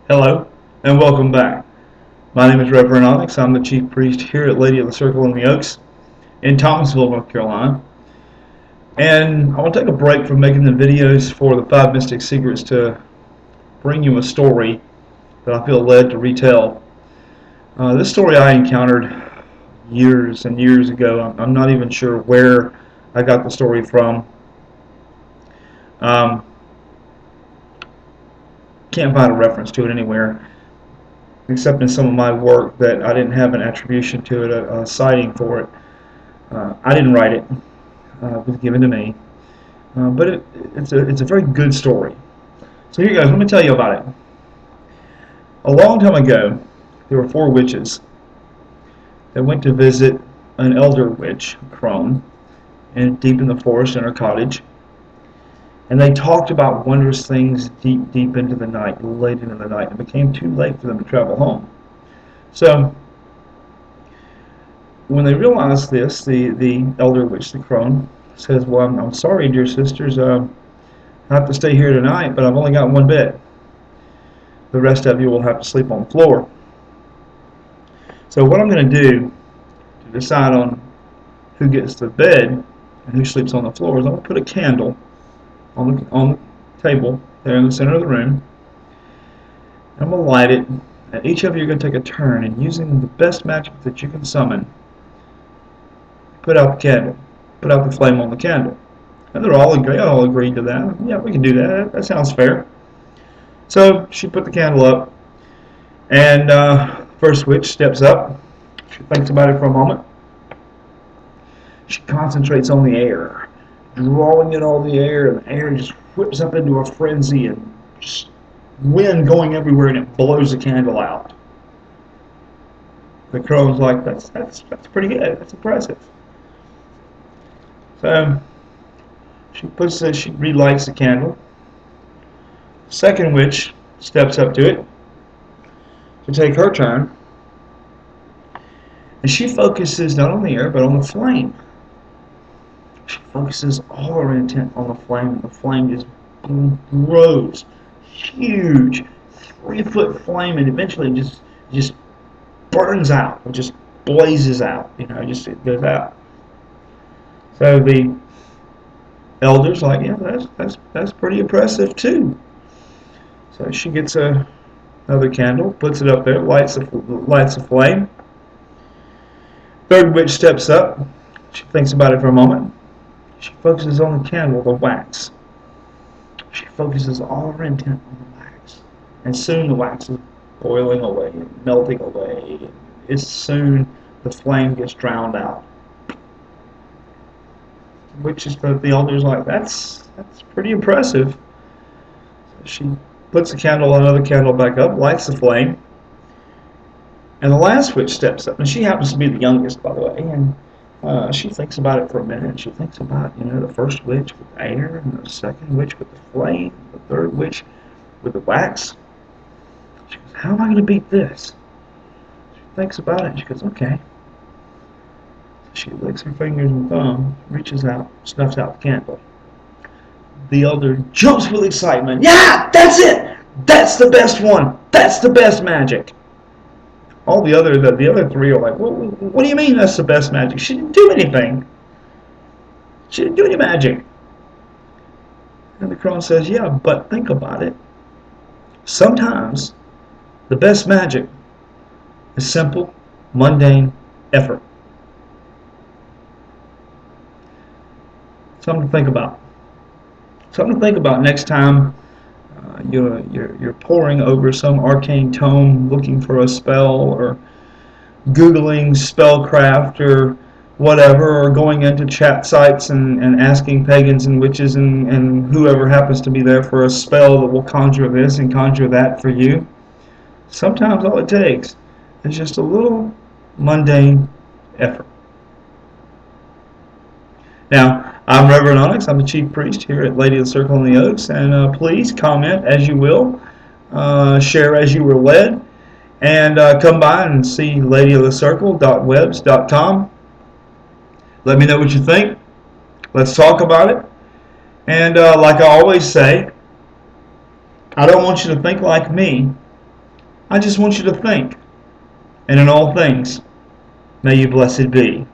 Hello, and welcome back. My name is Reverend Onyx. I'm the chief priest here at Lady of the Circle in the Oaks in Thomasville, North Carolina. And I want to take a break from making the videos for the 5 Mystic Secrets to bring you a story that I feel led to retell. This story I encountered years and years ago. I'm not even sure where I got the story from. Um, can't find a reference to it anywhere, except in some of my work that I didn't have an attribution to it, a citing for it. I didn't write it. It was given to me. But it's a very good story. So here, guys, let me tell you about it. A long time ago, there were 4 witches that went to visit an elder witch, crone, deep in the forest in her cottage. And they talked about wondrous things deep into the night, late into the night. It became too late for them to travel home. So when they realized this, the elder witch, the crone, says, "Well, I'm sorry, dear sisters. I have to stay here tonight, but I've only got one bed. The rest of you will have to sleep on the floor." So what I'm going to do to decide on who gets the bed and who sleeps on the floor is I'm going to put a candle on the table there in the center of the room. I'm going to light it, and each of you are going to take a turn, and using the best magic that you can summon, put out the candle, put out the flame on the candle. And they're all agreed to that. Yeah, we can do that. That sounds fair. So she put the candle up, and first witch steps up. She thinks about it for a moment. She concentrates on the air, drawing in all the air, and the air just whips up into a frenzy, and just wind going everywhere, and it blows the candle out. The crone's like, that's pretty good. That's impressive. So she relights the candle. Second witch steps up to it to take her turn, and she focuses not on the air but on the flame. She focuses all her intent on the flame, and the flame just grows, huge, 3-foot flame, and eventually just burns out. It just blazes out. It goes out. So the elder's like, yeah, that's pretty impressive too. So she gets another candle, puts it up there, lights the flame. Third witch steps up. She thinks about it for a moment. She focuses on the candle, the wax. She focuses all her intent on the wax. And soon the wax is boiling away and melting away. It's soon the flame gets drowned out. Which is the elder's like, that's pretty impressive. So she puts another candle back up, lights the flame, and the last witch steps up. And she happens to be the youngest, by the way, and she thinks about it for a minute. She thinks about, the first witch with the air, and the second witch with the flame, the third witch with the wax. She goes, how am I going to beat this? She thinks about it, and she goes, okay. She licks her fingers and thumb, reaches out, snuffs out the candle. The elder jumps with excitement. Yeah, that's it! That's the best one! That's the best magic! All the other 3 are like, what do you mean that's the best magic? She didn't do anything. She didn't do any magic. And the crone says, yeah, but think about it. Sometimes the best magic is simple, mundane effort. Something to think about. Something to think about next time you're poring over some arcane tome looking for a spell, or Googling spellcraft or whatever, or going into chat sites and asking pagans and witches and whoever happens to be there for a spell that will conjure this and conjure that for you. Sometimes all it takes is just a little mundane effort. Now, I'm Reverend Onyx. I'm the chief priest here at Lady of the Circle in the Oaks, and please comment as you will, share as you were led, and come by and see ladyofthecircle.webs.com. Let me know what you think. Let's talk about it. And like I always say, I don't want you to think like me. I just want you to think, and in all things, may you blessed be.